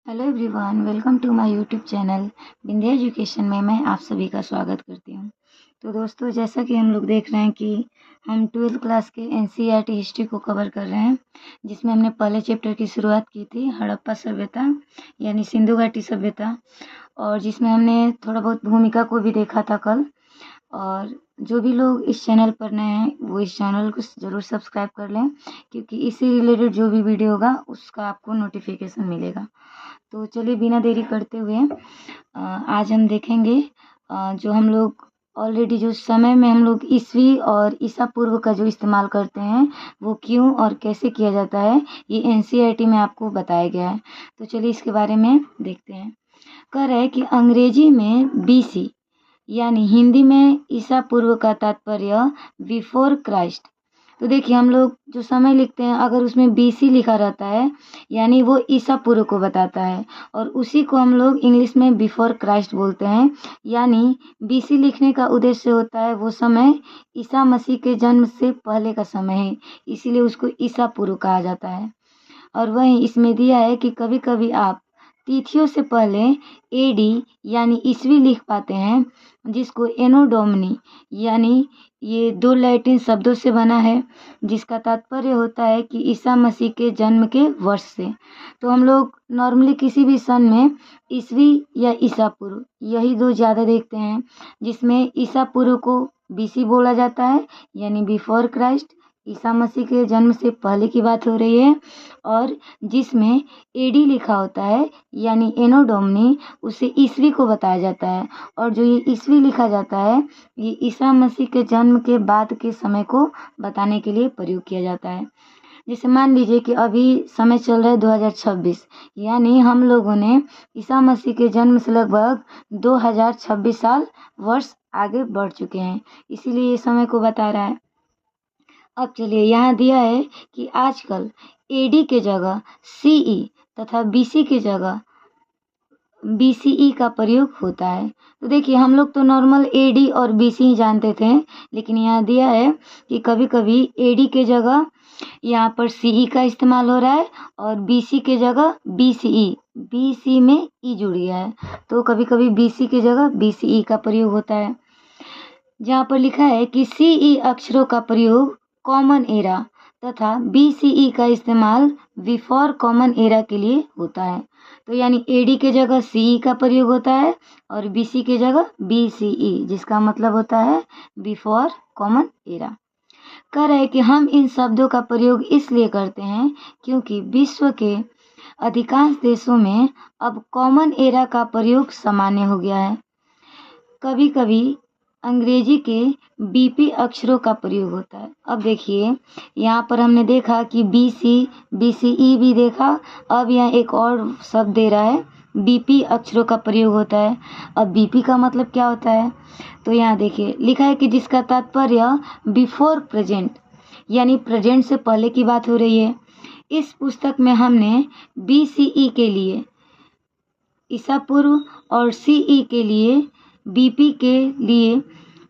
Hello everyone, welcome to my YouTube channel Vindhya education में मैं आप सभी का स्वागत करती हूँ। तो दोस्तों, जैसा कि हम लोग देख रहे हैं कि हम 12th क्लास के एनसीईआरटी हिस्ट्री को कवर कर रहे हैं, जिसमें हमने पहले चैप्टर की शुरुआत की थी हड़प्पा सभ्यता यानी सिंधु घाटी सभ्यता, और जिसमें हमने थोड़ा बहुत भूमिका को भी देखा था कल। और जो भी लोग इस चैनल पर नए हैं वो इस चैनल को ज़रूर सब्सक्राइब कर लें, क्योंकि इससे रिलेटेड जो भी वीडियो होगा उसका आपको नोटिफिकेशन मिलेगा। तो चलिए बिना देरी करते हुए आज हम देखेंगे जो हम लोग ऑलरेडी जो समय में हम लोग ईस्वी और ईसा पूर्व का जो इस्तेमाल करते हैं वो क्यों और कैसे किया जाता है, ये एनसीईआरटी में आपको बताया गया है। तो चलिए इसके बारे में देखते हैं। कह रहे हैं कि अंग्रेजी में बीसी यानी हिंदी में ईसा पूर्व का तात्पर्य बिफोर क्राइस्ट। तो देखिए, हम लोग जो समय लिखते हैं अगर उसमें बीसी लिखा रहता है यानी वो ईसा पूर्व को बताता है, और उसी को हम लोग इंग्लिश में बिफोर क्राइस्ट बोलते हैं। यानी बीसी लिखने का उद्देश्य होता है वो समय ईसा मसीह के जन्म से पहले का समय है, इसीलिए उसको ईसा पूर्व कहा जाता है। और वहीं इसमें दिया है कि कभी कभी आप तिथियों से पहले एडी यानी ईस्वी लिख पाते हैं, जिसको एनो डोमिनी यानी ये दो लैटिन शब्दों से बना है, जिसका तात्पर्य होता है कि ईसा मसीह के जन्म के वर्ष से। तो हम लोग नॉर्मली किसी भी सन में ईस्वी या ईसा पूर्व यही दो ज़्यादा देखते हैं, जिसमें ईसा पूर्व को बीसी बोला जाता है यानी बिफोर क्राइस्ट, ईसा मसीह के जन्म से पहले की बात हो रही है, और जिसमें एडी लिखा होता है यानी एनो डोमिनी उसे ईस्वी को बताया जाता है। और जो ये ईस्वी लिखा जाता है ये ईसा मसीह के जन्म के बाद के समय को बताने के लिए प्रयोग किया जाता है। जैसे मान लीजिए कि अभी समय चल रहा है 2026, यानी हम लोगों ने ईसा मसीह के जन्म से लगभग 2026 साल वर्ष आगे बढ़ चुके हैं, इसीलिए ये समय को बता रहा है। अब चलिए यहाँ दिया है कि आजकल एडी के जगह सीई तथा बीसी के जगह बीसीई का प्रयोग होता है। तो देखिए, हम लोग तो नॉर्मल एडी और बीसी ही जानते थे, लेकिन यहाँ दिया है कि कभी कभी एडी के जगह यहाँ पर सीई का इस्तेमाल हो रहा है और बीसी के जगह बीसीई, बीसी में ई जुड़ गया है, तो कभी कभी बीसी के जगह बीसीई का प्रयोग होता है। जहाँ पर लिखा है कि सीई अक्षरों का प्रयोग कॉमन एरा तथा बीसीई का इस्तेमाल बिफोर कॉमन एरा के लिए होता है। तो यानी एडी के जगह सीई का प्रयोग होता है और बीसी के जगह बीसीई, जिसका मतलब होता है बिफोर कॉमन एरा। कह रहे हैं कि हम इन शब्दों का प्रयोग इसलिए करते हैं क्योंकि विश्व के अधिकांश देशों में अब कॉमन एरा का प्रयोग सामान्य हो गया है। कभी कभी अंग्रेजी के बीपी अक्षरों का प्रयोग होता है। अब देखिए, यहाँ पर हमने देखा कि बीसी बीसीई भी देखा, अब यहाँ एक और शब्द दे रहा है बीपी अक्षरों का प्रयोग होता है। अब बीपी का मतलब क्या होता है, तो यहाँ देखिए लिखा है कि जिसका तात्पर्य बिफोर प्रेजेंट यानी प्रेजेंट से पहले की बात हो रही है। इस पुस्तक में हमने बीसीई के लिए ईसा पूर्व और सीई के लिए बीपी के लिए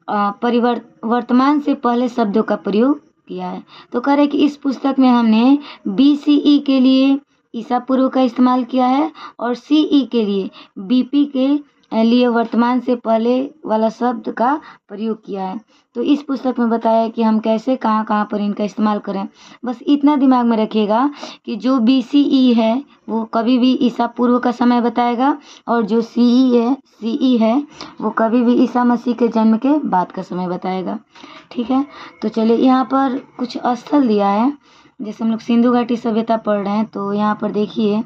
वर्तमान से पहले शब्दों का प्रयोग किया है। तो कह रहे कि इस पुस्तक में हमने बीसीई के लिए ईसा पूर्व का इस्तेमाल किया है और सीई के लिए बीपी के लिए वर्तमान से पहले वाला शब्द का प्रयोग किया है। तो इस पुस्तक में बताया है कि हम कैसे कहाँ कहाँ पर इनका इस्तेमाल करें। बस इतना दिमाग में रखिएगा कि जो बीसीई है वो कभी भी ईसा पूर्व का समय बताएगा, और जो सीई है वो कभी भी ईसा मसीह के जन्म के बाद का समय बताएगा। ठीक है, तो चलिए यहाँ पर कुछ स्थल दिया है। जैसे हम लोग सिंधु घाटी सभ्यता पढ़ रहे हैं, तो यहाँ पर देखिए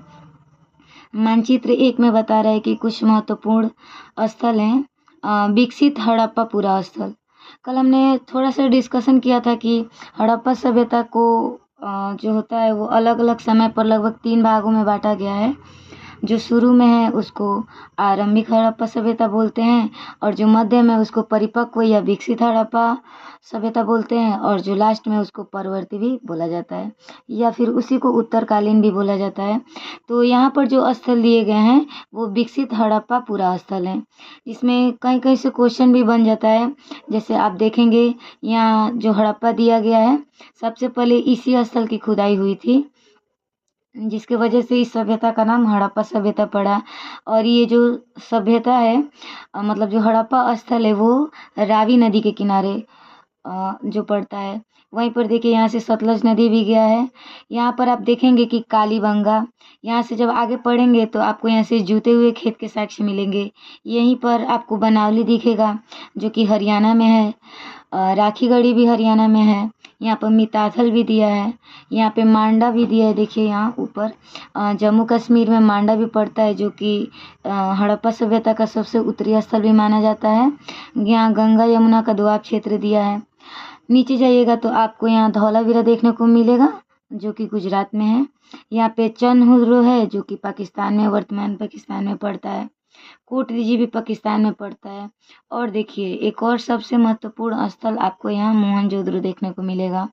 मानचित्र 1 में बता रहा है कि कुछ महत्वपूर्ण स्थल हैं। विकसित हड़प्पा पुरा स्थल। कल हमने थोड़ा सा डिस्कशन किया था कि हड़प्पा सभ्यता को जो होता है वो अलग अलग समय पर लगभग 3 भागों में बांटा गया है। जो शुरू में है उसको आरंभिक हड़प्पा सभ्यता बोलते हैं, और जो मध्य में उसको परिपक्व या विकसित हड़प्पा सभ्यता बोलते हैं, और जो लास्ट में उसको परवर्ती भी बोला जाता है, या फिर उसी को उत्तरकालीन भी बोला जाता है। तो यहाँ पर जो स्थल दिए गए हैं वो विकसित हड़प्पा पुरा स्थल है, जिसमें कहीं कहीं से क्वेश्चन भी बन जाता है। जैसे आप देखेंगे यहाँ जो हड़प्पा दिया गया है, सबसे पहले इसी स्थल की खुदाई हुई थी। जिसके वजह से इस सभ्यता का नाम हड़प्पा सभ्यता पड़ा। और ये जो सभ्यता है मतलब जो हड़प्पा स्थल है वो रावी नदी के किनारे जो पड़ता है। वहीं पर देखिए यहाँ से सतलज नदी भी गया है। यहाँ पर आप देखेंगे कि कालीबंगा, यहाँ से जब आगे पढ़ेंगे तो आपको यहाँ से जूते हुए खेत के साक्ष्य मिलेंगे। यहीं पर आपको बनावली दिखेगा जो कि हरियाणा में है। राखीगढ़ी भी हरियाणा में है। यहाँ पर मिताथल भी दिया है। यहाँ पे मांडा भी दिया है, देखिए यहाँ ऊपर जम्मू कश्मीर में मांडा भी पड़ता है जो कि हड़प्पा सभ्यता का सबसे उत्तरी स्थल भी माना जाता है। यहाँ गंगा यमुना का दोआब क्षेत्र दिया है। नीचे जाइएगा तो आपको यहाँ धौलावीरा देखने को मिलेगा जो कि गुजरात में है। यहाँ पे चंदहुद्रो है जो कि पाकिस्तान में, वर्तमान पाकिस्तान में पड़ता है। कोटरीजी भी पाकिस्तान में पड़ता है। और देखिए एक और सबसे महत्वपूर्ण स्थल आपको यहाँ मोहनजोदड़ो देखने को मिलेगा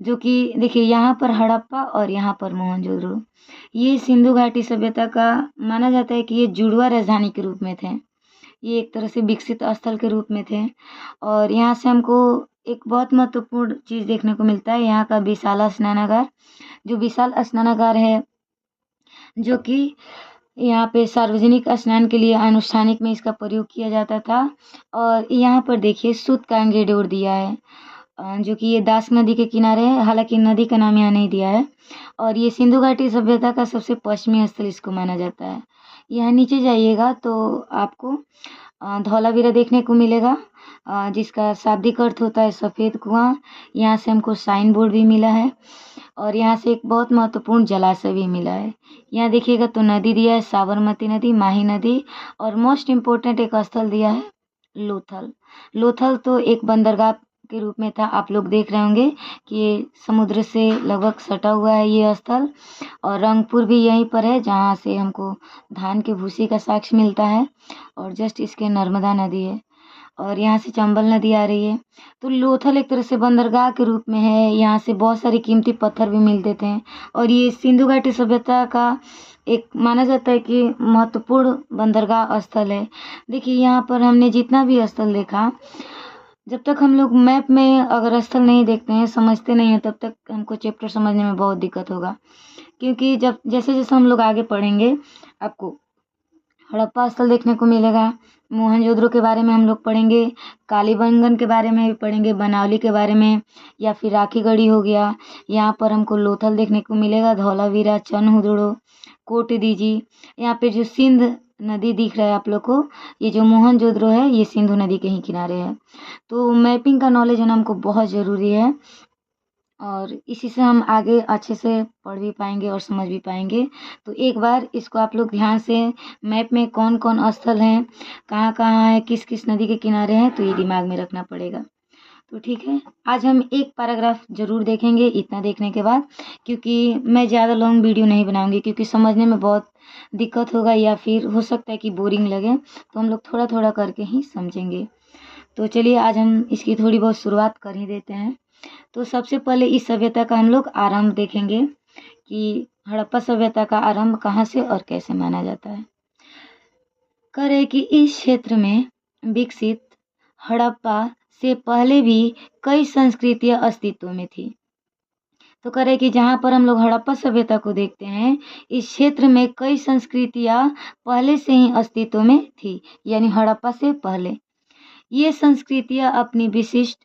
जो कि देखिए यहाँ पर हड़प्पा और यहाँ पर मोहनजोदड़ो। ये सिंधु घाटी सभ्यता का माना जाता है कि ये जुड़वा राजधानी के रूप में थे। ये एक तरह से विकसित स्थल के रूप में थे। और यहाँ से हमको एक बहुत महत्वपूर्ण चीज़ देखने को मिलता है, यहाँ का विशाल स्नानागार। जो विशाल स्नानागार है जो कि यहाँ पे सार्वजनिक स्नान के लिए अनुष्ठानिक में इसका प्रयोग किया जाता था। और यहाँ पर देखिए सूतकांगे डोर दिया है जो कि ये दास नदी के किनारे है। हालांकि नदी का नाम यहाँ नहीं दिया है। और ये सिंधु घाटी सभ्यता का सबसे पश्चिमी स्थल इसको माना जाता है। यहाँ नीचे जाइएगा तो आपको धौलावीरा देखने को मिलेगा जिसका शाब्दिक अर्थ होता है सफ़ेद कुआं। यहाँ से हमको साइन बोर्ड भी मिला है और यहाँ से एक बहुत महत्वपूर्ण जलाशय भी मिला है। यहाँ देखिएगा तो नदी दिया है, साबरमती नदी, माही नदी। और मोस्ट इम्पोर्टेंट एक स्थल दिया है लोथल। लोथल तो एक बंदरगाह के रूप में था। आप लोग देख रहे होंगे कि ये समुद्र से लगभग सटा हुआ है ये स्थल। और रंगपुर भी यहीं पर है जहाँ से हमको धान के भूसी का साक्ष्य मिलता है। और जस्ट इसके नर्मदा नदी है और यहाँ से चंबल नदी आ रही है। तो लोथल एक तरह से बंदरगाह के रूप में है। यहाँ से बहुत सारे कीमती पत्थर भी मिलते थे। और ये सिंधु घाटी सभ्यता का एक माना जाता है कि महत्वपूर्ण बंदरगाह स्थल है। देखिए यहाँ पर हमने जितना भी स्थल देखा, जब तक हम लोग मैप में अगर स्थल नहीं देखते हैं, समझते नहीं हैं, तब तक हमको चैप्टर समझने में बहुत दिक्कत होगा। क्योंकि जब जैसे जैसे हम लोग आगे पढ़ेंगे आपको हड़प्पा स्थल देखने को मिलेगा, मोहनजोदड़ो के बारे में हम लोग पढ़ेंगे, कालीबंगन के बारे में भी पढ़ेंगे, बनावली के बारे में, या फिर राखीगढ़ी हो गया। यहाँ पर हमको लोथल देखने को मिलेगा, धौलावीरा, चंदहुद्रो, कोटदीजी। यहाँ पे जो सिंध नदी दिख रहा है आप लोग को, ये जो मोहनजोदड़ो है ये सिंधु नदी के ही किनारे है। तो मैपिंग का नॉलेज होना हमको बहुत ज़रूरी है और इसी से हम आगे अच्छे से पढ़ भी पाएंगे और समझ भी पाएंगे। तो एक बार इसको आप लोग ध्यान से, मैप में कौन कौन स्थल हैं, कहाँ कहाँ है, किस किस नदी के किनारे हैं, तो ये दिमाग में रखना पड़ेगा। तो ठीक है, आज हम एक पैराग्राफ ज़रूर देखेंगे इतना देखने के बाद, क्योंकि मैं ज़्यादा लॉन्ग वीडियो नहीं बनाऊंगी क्योंकि समझने में बहुत दिक्कत होगा या फिर हो सकता है कि बोरिंग लगे। तो हम लोग थोड़ा थोड़ा करके ही समझेंगे। तो चलिए आज हम इसकी थोड़ी बहुत शुरुआत कर ही देते हैं। तो सबसे पहले इस सभ्यता का हम लोग आरंभ देखेंगे कि हड़प्पा सभ्यता का आरंभ कहाँ से और कैसे माना जाता है। कह रहे कि इस क्षेत्र में विकसित हड़प्पा से पहले भी कई संस्कृतियां अस्तित्व में थी। तो कह रहे कि जहाँ पर हम लोग हड़प्पा सभ्यता को देखते हैं, इस क्षेत्र में कई संस्कृतियां पहले से ही अस्तित्व में थी, यानी हड़प्पा से पहले। ये संस्कृतियां अपनी विशिष्ट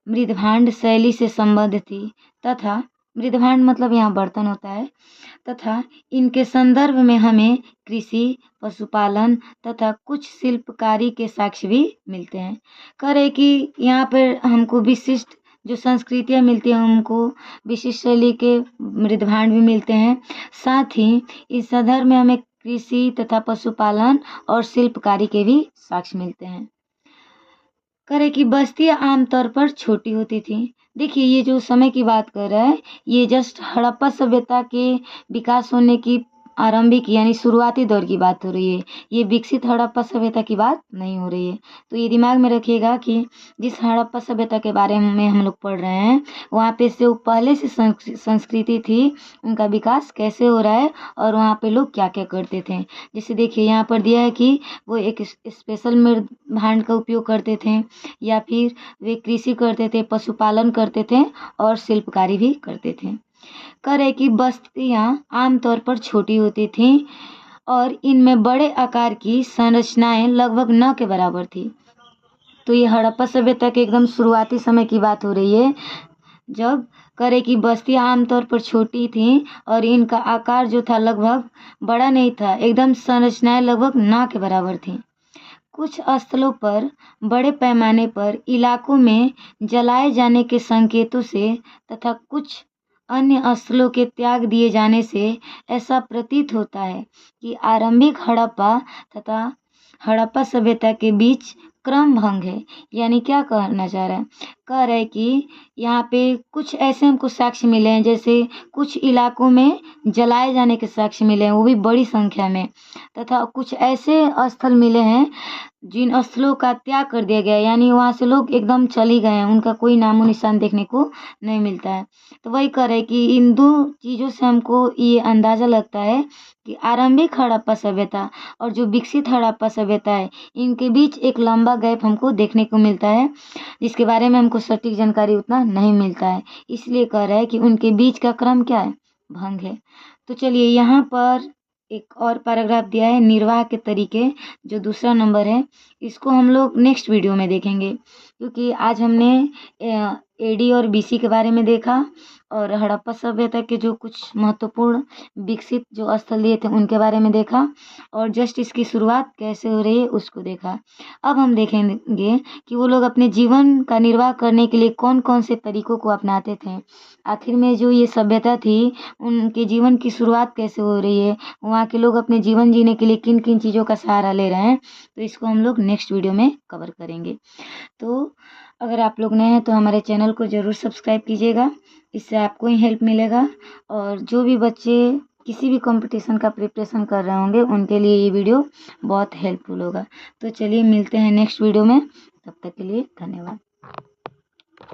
मृदभांड शैली से संबद्ध थी तथा मृदभांड मतलब यहाँ बर्तन होता है, तथा इनके संदर्भ में हमें कृषि, पशुपालन तथा कुछ शिल्पकारी के साक्ष्य भी मिलते हैं। कह रहे कि यहाँ पर हमको विशिष्ट जो संस्कृतियाँ मिलती हैं, हमको विशिष्ट शैली के मृदभांड भी मिलते हैं। साथ ही इस संदर्भ में हमें कृषि तथा पशुपालन और शिल्पकारी के भी साक्ष्य मिलते हैं। करे कि बस्तियां आमतौर पर छोटी होती थी। देखिए ये जो समय की बात कर रहा है, ये जस्ट हड़प्पा सभ्यता के विकास होने की आरंभिक यानी शुरुआती दौर की बात हो रही है। ये विकसित हड़प्पा सभ्यता की बात नहीं हो रही है। तो ये दिमाग में रखिएगा कि जिस हड़प्पा सभ्यता के बारे में हम लोग पढ़ रहे हैं, वहाँ पे से पहले से संस्कृति थी, उनका विकास कैसे हो रहा है और वहाँ पे लोग क्या क्या करते थे। जैसे देखिए यहाँ पर दिया है कि वो एक स्पेशल मृदभांड का उपयोग करते थे, या फिर वे कृषि करते थे, पशुपालन करते थे और शिल्पकारी भी करते थे। कह रहे कि बस्तियां आमतौर पर छोटी होती थीं और इनमें बड़े आकार की संरचनाएं लगभग न के बराबर थी। तो ये हड़प्पा सभ्यता के एकदम शुरुआती समय की बात हो रही है, जब करे कि बस्तियां आमतौर पर छोटी थीं और इनका आकार जो था लगभग बड़ा नहीं था, एकदम संरचनाएं लगभग ना के बराबर थीं। कुछ स्थलों पर बड़े पैमाने पर इलाकों में जलाए जाने के संकेतों से तथा कुछ अन्य स्थलों के त्याग दिए जाने से ऐसा प्रतीत होता है कि आरंभिक हड़प्पा तथा हड़प्पा सभ्यता के बीच क्रम भंग है। यानी क्या कहना चाह रहा है, कह रहे हैं कि यहाँ पे कुछ ऐसे हमको साक्ष्य मिले हैं, जैसे कुछ इलाकों में जलाए जाने के साक्ष्य मिले हैं, वो भी बड़ी संख्या में, तथा कुछ ऐसे स्थल मिले हैं जिन स्थलों का त्याग कर दिया गया है, यानी वहाँ से लोग एकदम चली गए हैं, उनका कोई नामो निशान देखने को नहीं मिलता है। तो वही कह रहे हैं कि इन दो चीज़ों से हमको ये अंदाज़ा लगता है कि आरंभिक हड़प्पा सभ्यता और जो विकसित हड़प्पा सभ्यता है, इनके बीच एक लंबा गैप हमको देखने को मिलता है, जिसके बारे में हमको सटीक जानकारी उतना नहीं मिलता है। इसलिए कह रहा है कि उनके बीच का क्रम क्या है, भंग है। तो चलिए यहाँ पर एक और पैराग्राफ दिया है, निर्वाह के तरीके, जो दूसरा नंबर है, इसको हम लोग नेक्स्ट वीडियो में देखेंगे, क्योंकि आज हमने एडी और बीसी के बारे में देखा और हड़प्पा सभ्यता के जो कुछ महत्वपूर्ण विकसित जो स्थल दिए थे उनके बारे में देखा, और जस्ट इसकी शुरुआत कैसे हो रही है उसको देखा। अब हम देखेंगे कि वो लोग अपने जीवन का निर्वाह करने के लिए कौन कौन से तरीकों को अपनाते थे। आखिर में जो ये सभ्यता थी, उनके जीवन की शुरुआत कैसे हो रही है, वहाँ के लोग अपने जीवन जीने के लिए किन किन चीज़ों का सहारा ले रहे हैं, तो इसको हम लोग नेक्स्ट वीडियो में कवर करेंगे। तो अगर आप लोग नए हैं तो हमारे चैनल को ज़रूर सब्सक्राइब कीजिएगा, इससे आपको ही हेल्प मिलेगा, और जो भी बच्चे किसी भी कंपटीशन का प्रिपरेशन कर रहे होंगे उनके लिए ये वीडियो बहुत हेल्पफुल होगा। तो चलिए मिलते हैं नेक्स्ट वीडियो में, तब तक के लिए धन्यवाद।